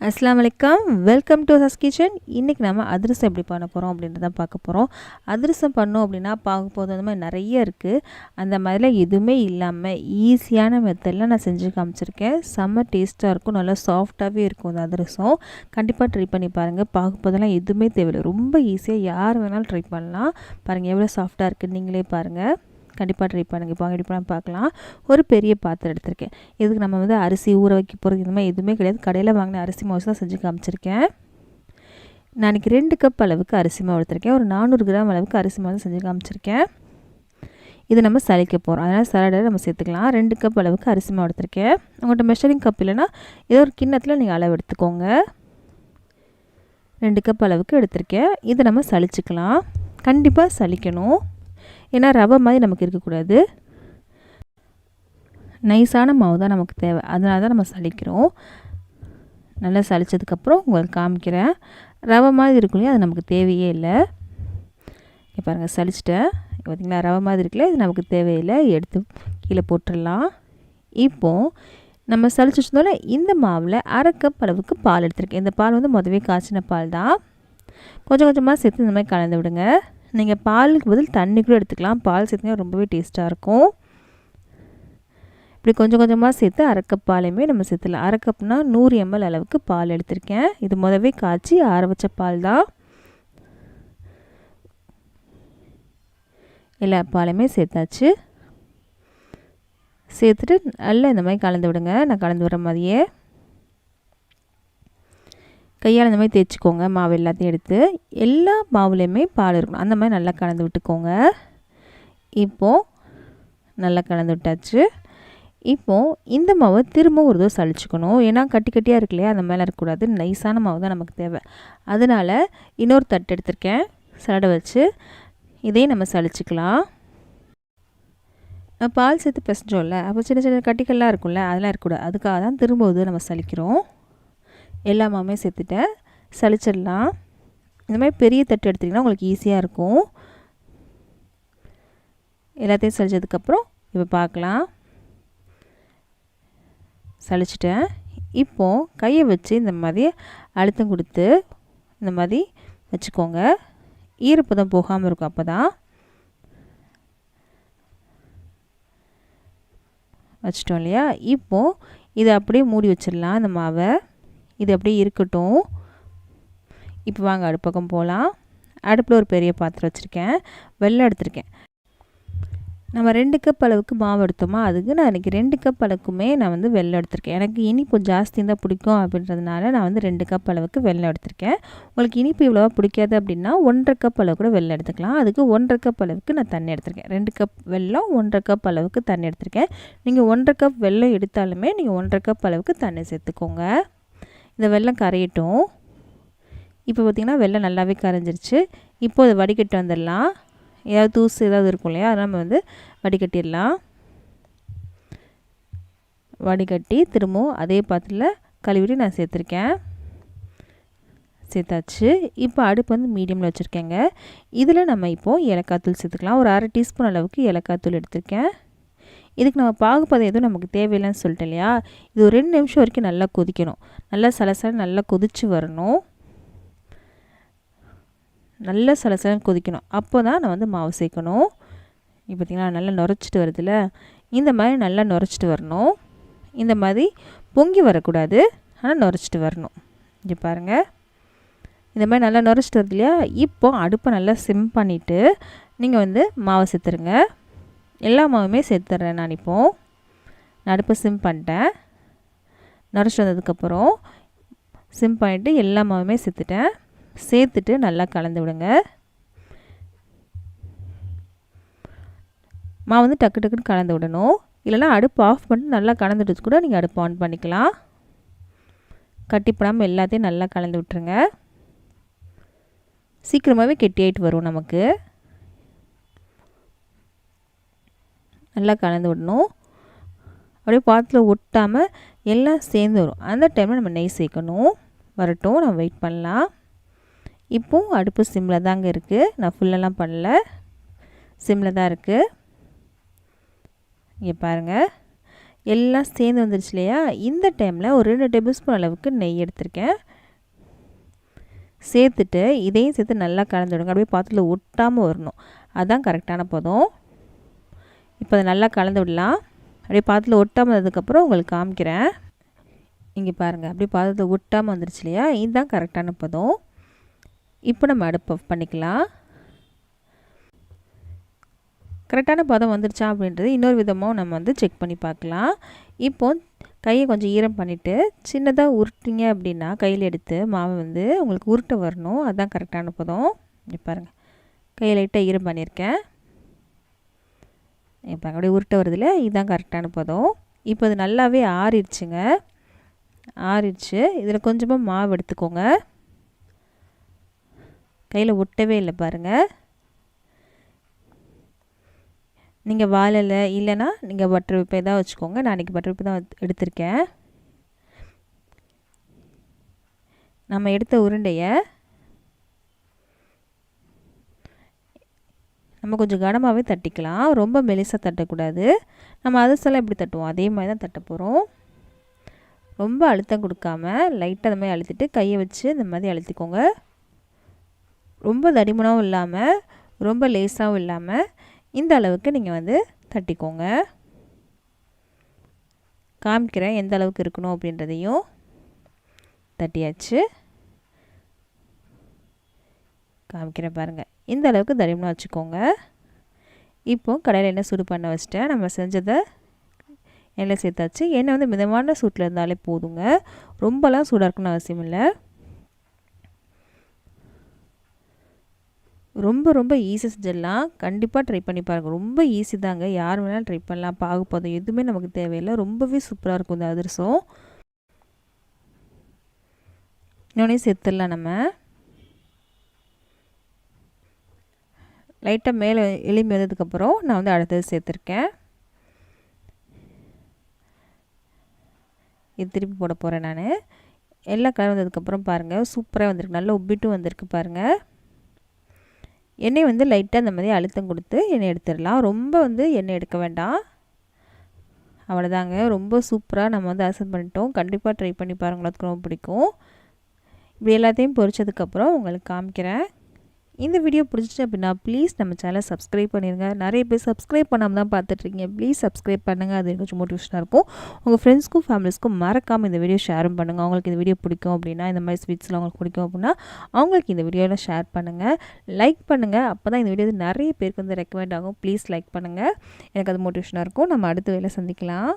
அஸ்ஸலாமு அலைக்கும். Welcome to has kitchen. இன்றைக்கி நம்ம அதிரசம் எப்படி பண்ண போகிறோம் அப்படின்றத பார்க்க போகிறோம். அதிரசம் பண்ணோம் அப்படின்னா பார்க்கும்போது அந்த மாதிரி நிறைய இருக்குது. அந்த மாதிரிலாம் எதுவுமே இல்லாமல் ஈஸியான மெத்தடில் நான் செஞ்சு காமிச்சிருக்கேன். செம்ம டேஸ்ட்டாக இருக்கும், நல்லா சாஃப்டாகவே இருக்கும் அந்த அதிரசம். கண்டிப்பாக ட்ரை பண்ணி பாருங்கள். பார்க்கும்போதெல்லாம் எதுவுமே தேவையில்லை, ரொம்ப ஈஸியாக யார் வேணாலும் ட்ரை பண்ணலாம். பாருங்கள் எவ்வளோ சாஃப்டாக இருக்குது, நீங்களே பாருங்கள். கண்டிப்பாக ட்ரை பண்ணுங்கள். இப்போ எப்படி பண்ண பார்க்கலாம். ஒரு பெரிய பாத்திரம் எடுத்திருக்கேன். இதுக்கு நம்ம அரிசி ஊற வைக்க போகிறது இந்த மாதிரி எதுவுமே கிடையாது. கடையில் வாங்கின அரிசி மாவு தான் செஞ்சு காமிச்சிருக்கேன். நான் இன்றைக்கி 2 கப் அளவுக்கு அரிசி மாவு எடுத்திருக்கேன். ஒரு 400 கிராம் அளவுக்கு அரிசி மாவு செஞ்சு காமிச்சிருக்கேன். இது நம்ம சலிக்க போகிறோம், அதனால் சலடை நம்ம சேர்த்துக்கலாம். 2 கப் அளவுக்கு அரிசி மாவு எடுத்திருக்கேன். உங்கள்கிட்ட மெஷரிங் கப் இல்லைன்னா ஏதோ ஒரு கிண்ணத்தில் நீங்கள் அளவு எடுத்துக்கோங்க. 2 கப் அளவுக்கு எடுத்திருக்கேன். இதை நம்ம சலிச்சுக்கலாம். கண்டிப்பாக சலிக்கணும், ஏன்னா ரவை மாதிரி நமக்கு இருக்கக்கூடாது. நைஸான மாவு தான் நமக்கு தேவை, அதனால தான் நம்ம சலிக்கிறோம். நல்லா சலித்ததுக்கப்புறம் உங்களுக்கு காமிக்கிறேன். ரவை மாதிரி இருக்கும் இல்லையா, அது நமக்கு தேவையே இல்லை. இப்போ பாருங்கள் சலிச்சிட்டேன். பார்த்திங்களா, ரவை மாதிரி இருக்குல்ல, இது நமக்கு தேவையில்லை. எடுத்து கீழே போட்டுடலாம். இப்போது நம்ம சலிச்சு வச்சதோட இந்த மாவில் 1/2 கப் அளவுக்கு பால் எடுத்துருக்கேன். இந்த பால் முதவே காய்ச்சின பால் தான். கொஞ்சம் கொஞ்சமாக சேர்த்து இந்த மாதிரி கலந்து விடுங்க. நீங்கள் பாலுக்கு பதில் தண்ணி கூட எடுத்துக்கலாம். பால் சேர்த்துங்க ரொம்பவே டேஸ்ட்டாக இருக்கும். இப்படி கொஞ்சம் கொஞ்சமாக சேர்த்து 1/2 கப் பாலையுமே நம்ம சேர்த்துலாம். 1/2 கப்னா 100 ml அளவுக்கு பால் எடுத்திருக்கேன். இது முதவே காய்ச்சி ஆற வச்ச பால் தான். எல்லா பாலையுமே சேர்த்தாச்சு. சேர்த்துட்டு நல்லா இந்த மாதிரி கலந்து விடுங்க. நான் கலந்து விடுற மாதிரியே கையால் இந்த மாதிரி தேய்ச்சிக்கோங்க. மாவு எல்லாத்தையும் எடுத்து எல்லா மாவுலேயுமே பால் இருக்கணும், அந்த மாதிரி நல்லா கலந்து விட்டுக்கோங்க. இப்போது நல்லா கலந்து விட்டாச்சு. இப்போது இந்த மாவை திரும்ப ஒரு தடவை சளிச்சுக்கணும், ஏன்னா கட்டி கட்டியாக இருக்கு இல்லையா, அந்த மேலே இருக்கக்கூடாது. நைஸான மாவு தான் நமக்கு தேவை. அதனால் இன்னொரு தட்டு எடுத்திருக்கேன், சலடை வச்சு இதையும் நம்ம சளிச்சிக்கலாம். பால் சேர்த்து பிசைஞ்சோம்ல, அப்போ சின்ன சின்ன கட்டிகள்லாம் இருக்கும்ல, அதெல்லாம் இருக்கக்கூடாது. அதுக்காக தான் திரும்ப ஒரு நம்ம சலிக்கிறோம். எல்லா மாவுமே சேர்த்துட்டேன், சலிச்சிடலாம். இந்த மாதிரி பெரிய தட்டு எடுத்திங்கன்னா உங்களுக்கு ஈஸியாக இருக்கும். எல்லாத்தையும் சலிச்சதுக்கப்புறம் இப்போ பார்க்கலாம். சலிச்சிட்டேன். இப்போது கையை வச்சு இந்த மாதிரி அழுத்தம் கொடுத்து இந்த மாதிரி வச்சுக்கோங்க. ஈரப்பதம் போகாமல் இருக்கும். அப்போ தான் வச்சிட்டோம் இல்லையா. இப்போது இதை அப்படியே மூடி வச்சிடலாம். இந்த மாவை இது அப்படியே இருக்கட்டும். இப்போ வாங்க அடுப்பு பக்கம் போகலாம். அடுப்பில் ஒரு பெரிய பாத்திரம் வச்சுருக்கேன், வெல்லம் எடுத்திருக்கேன். நம்ம 2 கப் அளவுக்கு மாவு எடுத்தோமா, அதுக்கு நான் இன்றைக்கி 2 கப் அளவுக்குமே நான் வெல்லம் எடுத்திருக்கேன். எனக்கு இனிப்பு ஜாஸ்தி தான் பிடிக்கும் அப்படின்றதுனால நான் 2 கப் அளவுக்கு வெல்லம் எடுத்திருக்கேன். உங்களுக்கு இனிப்பு இவ்வளோவா பிடிக்காது அப்படின்னா 1/2 கப் அளவு கூட வெல்லம் எடுத்துக்கலாம். அதுக்கு 1/2 கப் அளவுக்கு நான் தண்ணி எடுத்திருக்கேன். 2 கப் வெல்லம், 1/2 கப் அளவுக்கு தண்ணி எடுத்திருக்கேன். நீங்கள் 1/2 கப் வெல்லம் எடுத்தாலுமே நீங்கள் 1/2 கப் அளவுக்கு தண்ணி சேர்த்துக்கோங்க. இந்த வெல்லம் கரையட்டும். இப்போ பார்த்திங்கன்னா வெல்லம் நல்லாவே கரைஞ்சிருச்சு. இப்போது அதை வடிகட்டி வந்துடலாம். ஏதாவது தூசு ஏதாவது இருக்கும் இல்லையா, அதை நம்ம வடிகட்டிடலாம். வடிகட்டி திரும்பவும் அதே பாத்திரத்தில் கழுவிட்டு நான் சேர்த்துருக்கேன். சேர்த்தாச்சு. இப்போ அடுப்பு மீடியமில் வச்சுருக்கேங்க. இதில் நம்ம இப்போது ஏலக்காய் தூள் சேர்த்துக்கலாம். ஒரு 1/2 டீஸ்பூன் அளவுக்கு ஏலக்காய் தூள் எடுத்திருக்கேன். இதுக்கு நம்ம பாகுபதம் எதுவும் நமக்கு தேவையில்லைன்னு சொல்லிட்டேன் இல்லையா. இது ஒரு 2 நிமிஷம் வரைக்கும் நல்லா கொதிக்கணும். நல்லா சலசலன்னு நல்லா கொதித்து வரணும். நல்லா சலசலன்னு கொதிக்கணும். அப்போ தான் நான் மாவு சேர்க்கணும். இப்போ பார்த்திங்களா நல்லா நுரைச்சிட்டு வருதுல்ல, இந்த மாதிரி நல்லா நுரைச்சிட்டு வரணும். இந்த மாதிரி பொங்கி வரக்கூடாது, ஆனால் நுரைச்சிட்டு வரணும். இங்கே பாருங்கள், இந்த மாதிரி நல்லா நுரைச்சிட்டு வருது இல்லையா. இப்போ அடுப்பை நல்லா சிம் பண்ணிவிட்டு நீங்கள் மாவை சேர்த்துருங்க. எல்லா மாவுமே சேர்த்துட்றேன் நான். இப்போது நான் அடுப்பை சிம் பண்ணிட்டேன். நுரைச்சி வந்ததுக்கப்புறம் சிம் பண்ணிவிட்டு எல்லா மாவுமே சேர்த்துட்டேன். சேர்த்துட்டு நல்லா கலந்து விடுங்க. மாவு டக்கு டக்குன்னு கலந்து விடணும். இல்லைனா அடுப்பு ஆஃப் பண்ணிட்டு நல்லா கலந்து விட்டு கூட நீங்கள் அடுப்பு ஆன் பண்ணிக்கலாம். கட்டிப்படாமல் எல்லாத்தையும் நல்லா கலந்து விட்டுருங்க. சீக்கிரமாகவே கெட்டியாயிட்டு வரும் நமக்கு. நல்லா கலந்து விடணும். அப்படியே பாத்திரத்தில் ஒட்டாமல் எல்லாம் சேர்ந்து வரும். அந்த டைமில் நம்ம நெய் சேர்க்கணும். வரட்டும், நம்ம வெயிட் பண்ணலாம். இப்போது அடுப்பு சிம்மில் தாங்க இருக்குது. நான் ஃபுல்லெல்லாம் பண்ணல, சிம்மில் தான் இருக்குது. இங்கே பாருங்கள். எல்லாம் சேர்ந்து வந்துருச்சு இல்லையா? இந்த டைமில் ஒரு 2 டேபிள் ஸ்பூன் அளவுக்கு நெய் எடுத்திருக்கேன். சேர்த்துட்டு இதையும் சேர்த்து நல்லா கலந்து விடுங்க. அப்படியே பாத்திரத்தில் ஒட்டாமல் வரணும். அதுதான் கரெக்டான பதம். இப்போ அதை நல்லா கலந்து விடலாம். அப்படியே பாத்திரத்தில் ஒட்டாமல் வந்ததுக்கப்புறம் உங்களுக்கு காமிக்கிறேன். இங்கே பாருங்கள், அப்படியே பாத்திரத்தில் ஒட்டாமல் வந்துருச்சு இல்லையா? இதுதான் கரெக்டான பதம். இப்போ நம்ம அடுப்பு ஆஃப் பண்ணிக்கலாம். கரெக்டான பதம் வந்துருச்சா அப்படின்றது இன்னொரு விதமாக நம்ம வந்து செக் பண்ணி பார்க்கலாம். இப்போது கையை கொஞ்சம் ஈரம் பண்ணிவிட்டு சின்னதாக உருட்டிங்க அப்படின்னா கையில் எடுத்து மாவை வந்து உங்களுக்கு உருட்ட வரணும். அதுதான் கரெக்டான பதம். இங்கே பாருங்கள், கையை லைட்டாக ஈரம் பண்ணியிருக்கேன். இப்போ அப்படியே உருட்ட வருதில்ல, இதுதான் கரெக்டான பதம். இப்போ அது நல்லாவே ஆறிடுச்சுங்க. ஆறிடுச்சு. இதில் கொஞ்சமாக மாவு எடுத்துக்கோங்க. கையில் ஒட்டவே இல்லை பாருங்கள். நீங்கள் வாழலை இல்லைன்னா நீங்கள் பட்டர் பேப்பர் தான் வச்சுக்கோங்க. நான் இன்றைக்கி பட்டர் பேப்பர் தான் எடுத்திருக்கேன். நம்ம எடுத்த உருண்டையை நம்ம கொஞ்சம் கனமாகவே தட்டிக்கலாம். ரொம்ப மெலிசாக தட்டக்கூடாது. நம்ம அதிரசம்லாம் எப்படி தட்டுவோம் அதே மாதிரி தான் தட்ட போகிறோம். ரொம்ப அழுத்தம் கொடுக்காம லைட்டாக அந்த மாதிரி அழுத்திட்டு கையை வச்சு இந்த மாதிரி அழுத்திக்கோங்க. ரொம்ப தடிமனாகவும் இல்லாமல் ரொம்ப லேசாகவும் இல்லாமல் இந்த அளவுக்கு நீங்கள் வந்து தட்டிக்கோங்க. காமிக்கிறேன் எந்த அளவுக்கு இருக்கணும் அப்படின்றதையும். தட்டியாச்சு. காமிக்கிறேன் பாருங்கள், இந்த அளவுக்கு தடிமனாக வச்சுக்கோங்க. இப்போது கடையில் எண்ணெய் சூடு பண்ண வச்சுட்டேன். நம்ம செஞ்சதை எண்ணெய் சேர்த்தாச்சு. எண்ணெய் வந்து மிதமான சூட்டில் இருந்தாலே போதுங்க. ரொம்பலாம் சூடாக இருக்குன்னு அவசியம் இல்லை. ரொம்ப ஈஸியாக செஞ்சிடலாம். கண்டிப்பாக ட்ரை பண்ணி பாருங்கள். ரொம்ப ஈஸி தாங்க. யார் வேணாலும் ட்ரை பண்ணலாம். பாகுபதம் எதுவுமே நமக்கு தேவையில்லை. ரொம்பவே சூப்பராக இருக்கும் இந்த அதிரசம். இன்னொன்னே சேர்த்துடலாம். நம்ம லைட்டாக மேலே எலும்பி வந்ததுக்கப்புறம் நான் வந்து அடுத்தது சேர்த்துருக்கேன். இது திருப்பி போட போகிறேன் நான். எல்லாம் கலர் வந்ததுக்கப்புறம் பாருங்கள், சூப்பராக வந்திருக்கு. நல்லா உப்பிட்டும் வந்திருக்கு பாருங்கள். எண்ணெய் வந்து லைட்டாக இந்த மாதிரி அழுத்தம் கொடுத்து எண்ணெய் எடுத்துடலாம். ரொம்ப வந்து எண்ணெய் எடுக்க வேண்டாம். அவ்வளோதாங்க. ரொம்ப சூப்பராக நம்ம வந்து அசல் பண்ணிட்டோம். கண்டிப்பாக ட்ரை பண்ணி பாருங்கள். உங்களுக்கு ரொம்ப பிடிக்கும். இப்படி எல்லாத்தையும் பொரிச்சதுக்கப்புறம் உங்களுக்கு காமிக்கிறேன். இந்த வீடியோ பிடிச்சிச்சு அப்படின்னா ப்ளீஸ் நம்ம சேனலை சப்ஸ்கிரைப் பண்ணிடுங்க. நிறைய பேர் சப்ஸ்கிரைப் பண்ணாமல் தான் பார்த்துட்ருக்கீங்க. ப்ளீஸ் சப்ஸ்கிரைப் பண்ணுங்கள். அது கொஞ்சம் மோட்டிவேஷனாக இருக்கும். உங்கள் ஃப்ரெண்ட்ஸ்க்கும் ஃபேமிலிஸ்க்கும் மறக்காமல் இந்த வீடியோ ஷேரும் பண்ணுங்கள். அவங்களுக்கு இந்த வீடியோ பிடிக்கும் அப்படின்னா, இந்த மாதிரி ஸ்வீட்ஸ்லாம் அவங்களுக்கு பிடிக்கும் அப்படின்னா அவங்களுக்கு இந்த வீடியோவில் ஷேர் பண்ணுங்கள். லைக் பண்ணுங்கள். அப்போ தான் இந்த வீடியோ நிறைய பேருக்கு வந்து ரெக்கமெண்ட் ஆகும். ப்ளீஸ் லைக் பண்ணுங்கள். எனக்கு அது மோட்டிவேஷனாக இருக்கும். நம்ம அடுத்த வேலை சந்திக்கலாம்.